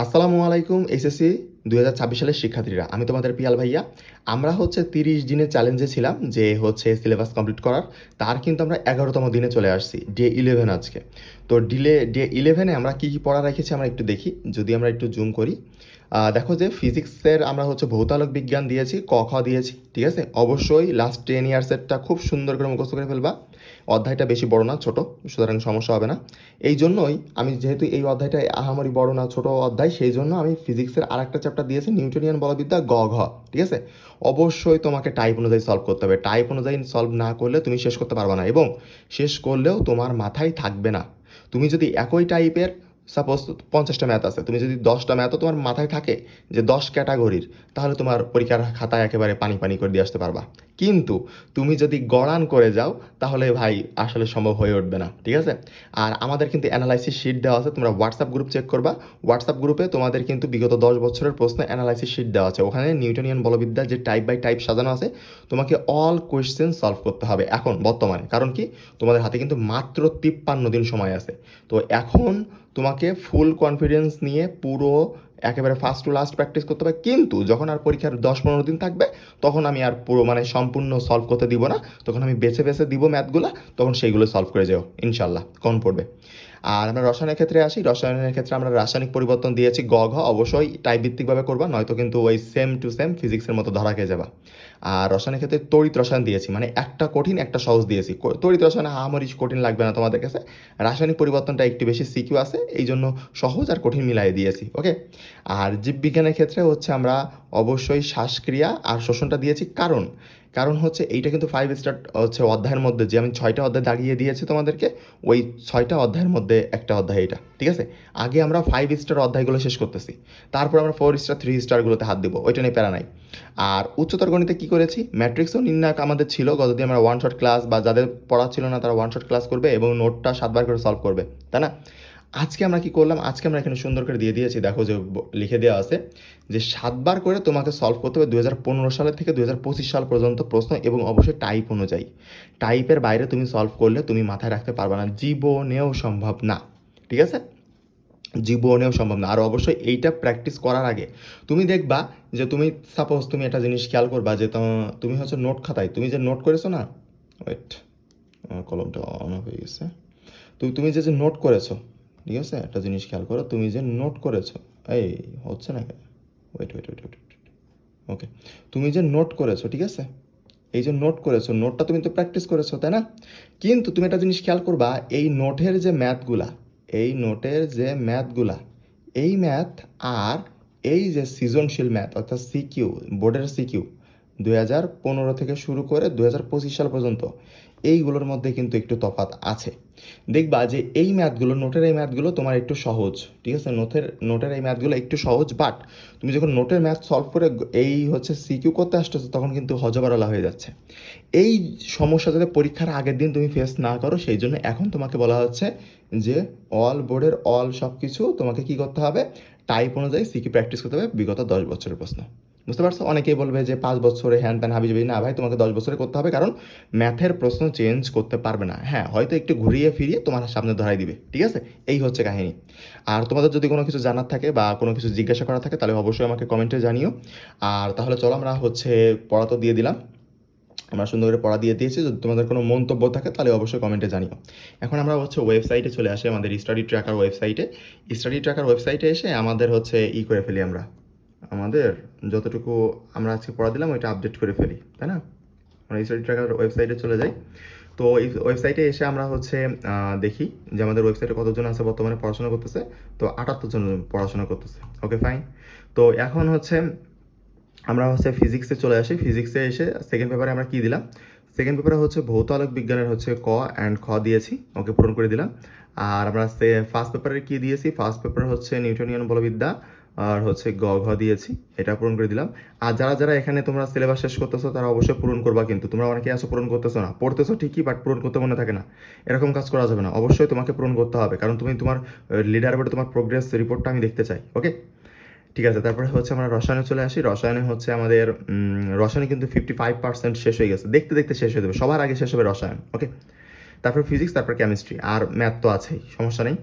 আসসালামু আলাইকুম এইচএসসি 2026 সালের শিক্ষার্থীরা, আমি তোমাদের পিয়াল ভাইয়া। আমরা 30 দিনের চ্যালেঞ্জে ছিলাম যে সিলেবাস কমপ্লিট করার। তার কিন্তু আমরা 11তম দিনে চলে আসছি, ডে 11 আজকে। তো ডে 11-এ আমরা কী কী পড়া রেখেছি আমরা একটু দেখি, যদি আমরা একটু জুম করি। দেখো যে ফিজিক্সের আমরা ভৌতালোক বিজ্ঞান দিয়েছি, ক খ দিয়েছি, ঠিক আছে। অবশ্যই লাস্ট 10 ইয়ার্সেরটা খুব সুন্দর করে মুখস্থ করে ফেলবা। অধ্যায়টা বেশি বড় না, ছোট, সুতরাং সমস্যা হবে না। এই জন্যই আমি, যেহেতু এই অধ্যায়টা আহামরি বড় না, ছোট অধ্যায়, সেই জন্য আমি ফিজিক্সের আরেকটা চ্যাপ্টার দিয়েছি, নিউটনিয়ান বলবিদ্যা গ ঘ, ঠিক আছে। অবশ্যই তোমাকে টাইপ অনুযায়ী সলভ করতে হবে। টাইপ অনুযায়ী সলভ না করলে তুমি শেষ করতে পারবে না, এবং শেষ করলেও তোমার মাথায় থাকবে না। তুমি যদি একই টাইপের, সাপোজ 50টা ম্যাথ আছে, তুমি যদি 10টা ম্যাথও তোমার মাথায় থাকে যে 10 ক্যাটাগরির, তাহলে তোমার পরীক্ষার খাতায় একেবারে পানি পানি করে দিয়ে আসতে পারবা। কিন্তু তুমি যদি গড়ান করে যাও, তাহলে ভাই আসলে সম্ভব হয়ে উঠবে না, ঠিক আছে। আর আমাদের কিন্তু অ্যানালাইসিস শিট দেওয়া আছে, তোমরা হোয়াটসঅ্যাপ গ্রুপ চেক করবা। হোয়াটসঅ্যাপ গ্রুপে তোমাদের কিন্তু বিগত 10 বছরের প্রশ্ন অ্যানালাইসিস শিট দেওয়া আছে। ওখানে নিউটনিয়ান বলবিদ্যা যে টাইপ বাই টাইপ সাজানো আছে, তোমাকে অল কোয়েশ্চেন সলভ করতে হবে এখন বর্তমানে। কারণ কি, তোমাদের হাতে কিন্তু মাত্র 53 দিন সময় আছে। তো এখন তোমাকে ফুল কনফিডেন্স নিয়ে পুরো একেবারে ফার্স্ট টু লাস্ট প্র্যাকটিস করতে হবে। কিন্তু যখন আর পরীক্ষার 10-15 দিন থাকবে, তখন আমি আর পুরো সম্পূর্ণ সলভ করতে দিব না। তখন আমি বেছে বেছে দিব ম্যাথগুলো, তখন সেইগুলো সলভ করে যাও ইনশাল্লাহ, কম পড়বে। আর আমরা রসায়নের ক্ষেত্রে আসি। রসায়নের ক্ষেত্রে আমরা রাসায়নিক পরিবর্তন দিয়েছি গ ঘ। অবশ্যই টাইপ ভিত্তিকভাবে করবা, নয়তো কিন্তু ওই সেম টু সেম ফিজিক্সের মতো ধরা খেয়ে যাবা। আর রসায়নের ক্ষেত্রে তড়িৎ রসায়ন দিয়েছি, একটা কঠিন একটা সহজ দিয়েছি। তড়িৎ রসায়নে আহামরি কঠিন লাগবে না তোমাদের কাছে। রাসায়নিক পরিবর্তনটা একটু বেশি সিকিউ আছে, এই জন্য সহজ আর কঠিন মিলাই দিয়েছি, ওকে। আর জীববিজ্ঞানের ক্ষেত্রে আমরা অবশ্যই শ্বাসক্রিয়া আর শোষণটা দিয়েছি। কারণ কারণ এইটা কিন্তু 5 স্টার অধ্যায়ের মধ্যে, যে আমি 6টা অধ্যায় দাগিয়ে দিয়েছি তোমাদেরকে, ওই 6টা অধ্যায়ের মধ্যে একটা অধ্যায় এটা, ঠিক আছে। আগে আমরা 5 স্টার অধ্যায়গুলো শেষ করতেছি, তারপর আমরা 4 স্টার 3 স্টারগুলোতে হাত দিব, ওইটা নিয়ে প্যারা নাই। আর উচ্চতর গণিতে কি করেছি, ম্যাট্রিক্স ও নির্ণায়ক আমাদের ছিল। গতদিন আমরা ওয়ান শট ক্লাস, বা যাদের পড়া ছিল না তারা ওয়ান শট ক্লাস করবে এবং নোটটা 7বার করে সলভ করবে, তাই না। আজকে আমরা কি করলাম, আজকে আমরা এখানে সুন্দর করে দিয়ে দিয়েছি, দেখো যে লিখে দেওয়া আছে যে 7বার করে তোমাকে সলভ করতে হবে 2015 সালের থেকে 2025 সাল পর্যন্ত প্রশ্ন, এবং অবশ্যই টাইপ অনুযায়ী। টাইপের বাইরে তুমি সলভ করলে তুমি মাথায় রাখতে পারবে না, জীবনেও সম্ভব না, ঠিক আছে। জীবনেও সম্ভব না। আর অবশ্যই এইটা প্র্যাকটিস করার আগে তুমি দেখবা যে, তুমি সাপোজ তুমি একটা জিনিস খেয়াল করবা যে তুমি নোট খাতায় তুমি যে নোট করেছো না, ওয়েট, কলমটা অন হয়ে গেছে। তুমি যে নোট করেছো, ঠিক আছে, একটা জিনিস খেয়াল করো, তুমি যে নোট করেছো, এই হচ্ছে না, ওয়েট ওয়েট ওয়েট ওয়েট, ওকে। তুমি যে নোট করেছো, ঠিক আছে, এই যে নোট করেছো, নোটটা তুমি তো প্র্যাকটিস করেছো, তাই না। কিন্তু তুমি একটা জিনিস খেয়াল করবা, এই নোটের যে ম্যাথগুলা, এই নোটের যে ম্যাথগুলা, এই ম্যাথ আর এই যে সৃজনশীল ম্যাথ, অর্থাৎ সিকিউ, বোর্ডের সিকিউ, 2015 থেকে শুরু করে 2025 সাল পর্যন্ত, এইগুলোর মধ্যে কিন্তু একটু তফাৎ আছে। দেখবা যে এই ম্যাথগুলো, নোটের এই ম্যাথগুলো তোমার একটু সহজ, ঠিক আছে। নোটের এই ম্যাথগুলো একটু সহজ, বাট তুমি যখন নোটের ম্যাথ সলভ করে এই সিকিউ করতে আসতেছো, তখন কিন্তু হজবরলা হয়ে যাচ্ছে। এই সমস্যা যাতে পরীক্ষার আগের দিন তুমি ফেস না করো, সেই জন্য এখন তোমাকে বলা হচ্ছে যে অল বোর্ডের অল সব কিছু তোমাকে কি করতে হবে, টাইপ অনুযায়ী সিকিউ প্র্যাকটিস করতে হবে, বিগত 10 বছরের প্রশ্ন। বুঝতে পারছো। অনেকেই বলবে যে 5 বছরে হ্যান প্যান হাবি যাবি, না ভাই, তোমাকে 10 বছরে করতে হবে, কারণ ম্যাথের প্রশ্ন চেঞ্জ করতে পারবে না। হ্যাঁ, হয়তো একটু ঘুরিয়ে ফিরিয়ে তোমার সামনে ধরাই দিবে, ঠিক আছে। এই হচ্ছে কাহিনী। আর তোমাদের যদি কোনো কিছু জানার থাকে বা কোনো কিছু জিজ্ঞাসা করা থাকে, তাহলে অবশ্যই আমাকে কমেন্টে জানিও। আর তাহলে চলো, আমরা পড়া তো দিয়ে দিলাম, আমরা সুন্দর করে পড়া দিয়ে দিয়েছি। যদি তোমাদের কোনো মন্তব্য থাকে তাহলে অবশ্যই কমেন্টে জানিও। এখন আমরা ওয়েবসাইটে চলে আসি, আমাদের স্টাডি ট্র্যাকার ওয়েবসাইটে। স্টাডি ট্র্যাকার ওয়েবসাইটে এসে আমাদের করে ফেলি আমরা, আমাদের যতটুকু আমরা আজকে পড়া দিলাম ওইটা আপডেট করে ফেলি, তাই না। আমরা স্টাডি ট্র্যাকার ওয়েবসাইটে চলে যাই। তো এই ওয়েবসাইটে এসে আমরা দেখি যে আমাদের ওয়েবসাইটে কতজন আছে বর্তমানে পড়াশোনা করতেছে। তো 78 জন পড়াশোনা করতেছে, ওকে ফাইন। তো এখন আমরা ফিজিক্সে চলে আসি। ফিজিক্সে এসে সেকেন্ড পেপারে আমরা কি দিলাম, সেকেন্ড পেপারে ভৌত আলোক বিজ্ঞানের ক অ্যান্ড খ দিয়েছি, ওকে পূরণ করে দিলাম। আর আমরা ফার্স্ট পেপারে কি দিয়েছি, ফার্স্ট পেপার নিউটনিয়ান বলবিদ্যা আর গ ঘ দিয়েছি, এটা পূরণ করে দিলাম। আর যারা যারা এখানে তোমরা সিলেবাস শেষ করতেছো, তারা অবশ্যই পূরণ করবা। কিন্তু তোমরা অনেকে আসো পূরণ করতেছো না, পড়তেছো ঠিকই, বাট পূরণ করতে মনে থাকে না। এরকম কাজ করা যাবে না, অবশ্যই তোমাকে পূরণ করতে হবে, কারণ তুমি তোমার লিডার বোর্ডে তোমার প্রোগ্রেস রিপোর্টটা আমি দেখতে চাই, ওকে। ঠিক আছে, তারপরে আমরা রসায়নে চলে আসি। রসায়নে আমাদের রসায়নে কিন্তু 55% শেষ হয়ে গেছে, দেখতে দেখতে শেষ হয়ে যাবে, সবার আগে শেষ হবে রসায়ন, ওকে। তারপর ফিজিক্স, তারপর কেমিস্ট্রি, আর ম্যাথ তো আছেই, সমস্যা নেই।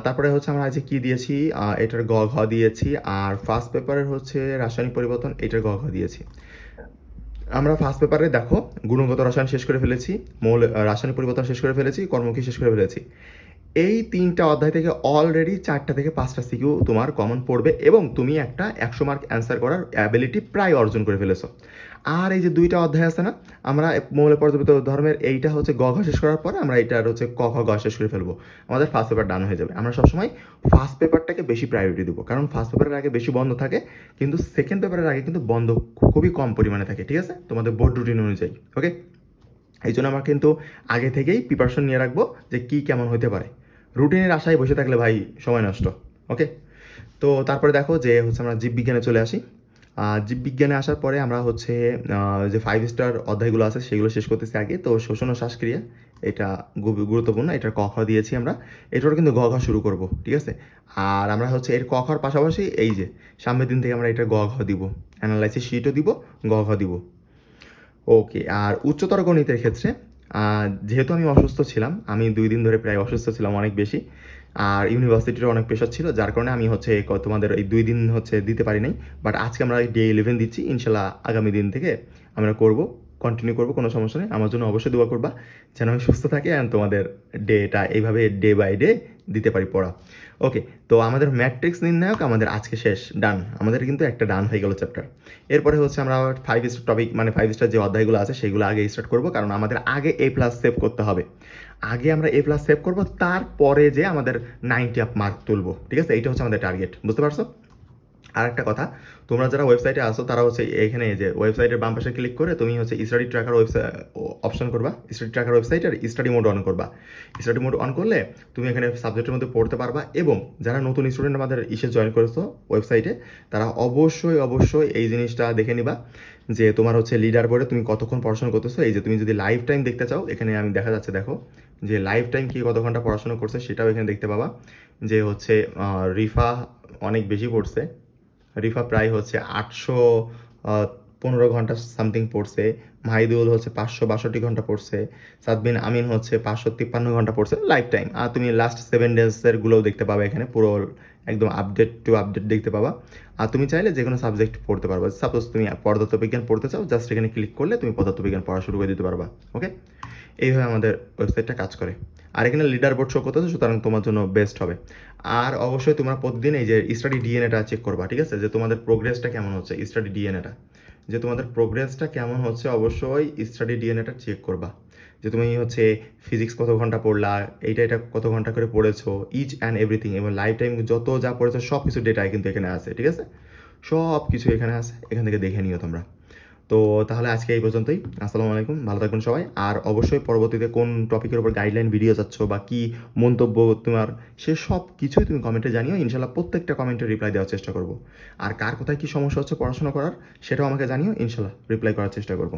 তারপরে হচ্ছে আমরা আজকে কী দিয়েছি, এটার গ ঘ দিয়েছি, আর ফার্স্ট পেপারের হচ্ছে রাসায়নিক পরিবর্তন, এটার গ ঘ দিয়েছি। আমরা ফার্স্ট পেপারে দেখো গুণগত রসায়ন শেষ করে ফেলেছি, মৌল রাসায়নিক পরিবর্তন শেষ করে ফেলেছি, কর্মমুখী শেষ করে ফেলেছি। এই 3টা অধ্যায় থেকে অলরেডি 4টা থেকে 5টা সিকিউ তোমার কমন পড়বে এবং তুমি একটা 100 মার্ক অ্যান্সার করার অ্যাবিলিটি প্রায় অর্জন করে ফেলেছো। আর এই যে 2টা অধ্যায় আছে না, আমরা মৌল পর্যাপ্ত ধর্মের এইটা হচ্ছে গ ঘ শেষ করার পরে আমরা এইটার হচ্ছে ক খ গ শেষ করে ফেলবো, আমাদের ফার্স্ট পেপার ডান হয়ে যাবে। আমরা সবসময় ফার্স্ট পেপারটাকে বেশি প্রায়োরিটি দেবো, কারণ ফার্স্ট পেপারের আগে বেশি বন্ধ থাকে, কিন্তু সেকেন্ড পেপারের আগে কিন্তু বন্ধ খুবই কম পরিমাণে থাকে, ঠিক আছে, তোমাদের বোর্ড রুটিন অনুযায়ী। ওকে, এই জন্য আমরা কিন্তু আগে থেকেই প্রিপারেশন নিয়ে রাখবো যে কী কেমন হতে পারে। রুটিনের আশায় বসে থাকলে ভাই সময় নষ্ট। ওকে, তো তারপরে দেখো যে হচ্ছে আমরা জীববিজ্ঞানে চলে আসি। জীববিজ্ঞানে আসার পরে আমরা হচ্ছে যে 5 স্টার অধ্যায়গুলো আছে সেগুলো শেষ করতেছি আগে। তো শ্বসন ও শ্বাসক্রিয়া, এটা গুরুত্বপূর্ণ, এটার ক খ দিয়েছি আমরা, এটারও কিন্তু গ ঘ শুরু করব, ঠিক আছে। আর আমরা হচ্ছে এর ক খর পাশাপাশি এই যে সামনের দিন থেকে আমরা এটার গ ঘ দিব, অ্যানালাইসিস শিটও দিব, গ ঘ দিব। ওকে, আর উচ্চতর গণিতের ক্ষেত্রে যেহেতু আমি অসুস্থ ছিলাম, আমি 2 দিন ধরে প্রায় অসুস্থ ছিলাম অনেক বেশি, আর ইউনিভার্সিটির অনেক প্রেশার ছিল, যার কারণে আমি হচ্ছে তোমাদের এই 2 দিন হচ্ছে দিতে পারি নাই। বাট আজকে আমরা ডে 11 দিচ্ছি, ইনশাল্লাহ আগামী দিন থেকে আমরা কন্টিনিউ করবো, কোনো সমস্যা নেই। আমার জন্য অবশ্যই দোয়া করবা যেন আমি সুস্থ থাকি অ্যান্ড তোমাদের ডেটা এইভাবে ডে বাই ডে দিতে পারি পড়া। ওকে, তো আমাদের ম্যাট্রিক্স নির্ণায়ক আমাদের আজকে শেষ, ডান, আমাদের কিন্তু একটা ডান হয়ে গেল চ্যাপ্টার। এরপরে হচ্ছে আমরা 5 স্টার টপিক, মানে 5 স্টার যে অধ্যায়গুলো আছে সেগুলো আগে স্টার্ট করবো, কারণ আমাদের আগে A+ সেভ করতে হবে। আগে আমরা A+ সেভ করবো, তারপরে যে আমাদের 90 আপ মার্ক তুলবো, ঠিক আছে, এইটা হচ্ছে আমাদের টার্গেট, বুঝতে পারছো। আর একটা কথা, তোমরা যারা ওয়েবসাইটে আসো তারা হচ্ছে এখানে যে ওয়েবসাইটের বাম পাশে ক্লিক করে তুমি হচ্ছে স্টাডি ট্র্যাকার ওয়েবসাইট অপশন করবা, স্টাডি ট্র্যাকার ওয়েবসাইটের স্টাডি মোড অন করবা। স্টাডি মোড অন করলে তুমি এখানে সাবজেক্টের মধ্যে পড়তে পারবা, এবং যারা নতুন স্টুডেন্ট আমাদের জয়েন করেছো ওয়েবসাইটে, তারা অবশ্যই এই জিনিসটা দেখে নিবা যে তোমার হচ্ছে লিডার বোর্ডে তুমি কতক্ষণ পড়াশোনা করতেছো। এই যে তুমি যদি লাইফ টাইম দেখতে চাও, এখানে আমি দেখা যাচ্ছে, দেখো যে লাইফ টাইম কি কত ঘন্টা পড়াশোনা করছে সেটাও এখানে দেখতে পাবা। যে হচ্ছে রিফা অনেক বেশি পড়ছে, রিফা প্রায় হচ্ছে 815 ঘন্টা সামথিং পড়ছে, মাহিদুল হচ্ছে 562 ঘন্টা পড়ছে, সাদবিন আমিন হচ্ছে 553 ঘন্টা পড়ছে লাইফ টাইম। আর তুমি লাস্ট 7 ডেজের গুলোও দেখতে পাবে এখানে, পুরো একদম আপডেট টু আপডেট দেখতে পাবা। আর তুমি চাইলে যে কোনো সাবজেক্ট পড়তে পারবা, সাপোজ তুমি পদার্থবিজ্ঞান পড়তে চাও, জাস্ট এখানে ক্লিক করলে তুমি পদার্থবিজ্ঞান পড়া শুরু করে দিতে পারবা। ওকে, এইভাবে আমাদের ওয়েবসাইটটা কাজ করে। আর এখানে লিডার বোর্ড শো করতেছে, সুতরাং তোমার জন্য বেস্ট হবে। আর অবশ্যই তোমরা প্রতিদিন এই যে স্টাডি ডিএনএটা চেক করবা, ঠিক আছে, যে তোমাদের প্রোগ্রেসটা কেমন হচ্ছে, স্টাডি ডিএনএটা, যে তোমাদের প্রোগ্রেসটা কেমন হচ্ছে, অবশ্যই স্টাডি ডিএনএটা চেক করবা। যে তুমি হচ্ছে ফিজিক্স কত ঘন্টা পড়লা, এটা কত ঘন্টা করে পড়েছো, ইচ অ্যান্ড এভরিথিং, এবং লাইফ টাইম যত যা পড়েছো সব কিছু ডেটা কিন্তু এখানে আছে, ঠিক আছে, সব কিছু এখানে আছে, এখান থেকে দেখে নিও তোমরা। তো তাহলে আজকে এই পর্যন্তই। আসসালামু আলাইকুম, ভালো থাকবেন সবাই। আর অবশ্যই পরবর্তীতে কোন টপিকের উপর গাইডলাইন ভিডিও চাচ্ছ বা কি মন্তব্য তোমার, সে সব কিছুই তুমি কমেন্টে জানিও, ইনশাল্লাহ প্রত্যেকটা কমেন্টে রিপ্লাই দেওয়ার চেষ্টা করবো। আর কার কোথায় কী সমস্যা হচ্ছে পড়াশোনা করার, সেটাও আমাকে জানিও, ইনশাল্লাহ রিপ্লাই করার চেষ্টা করবো।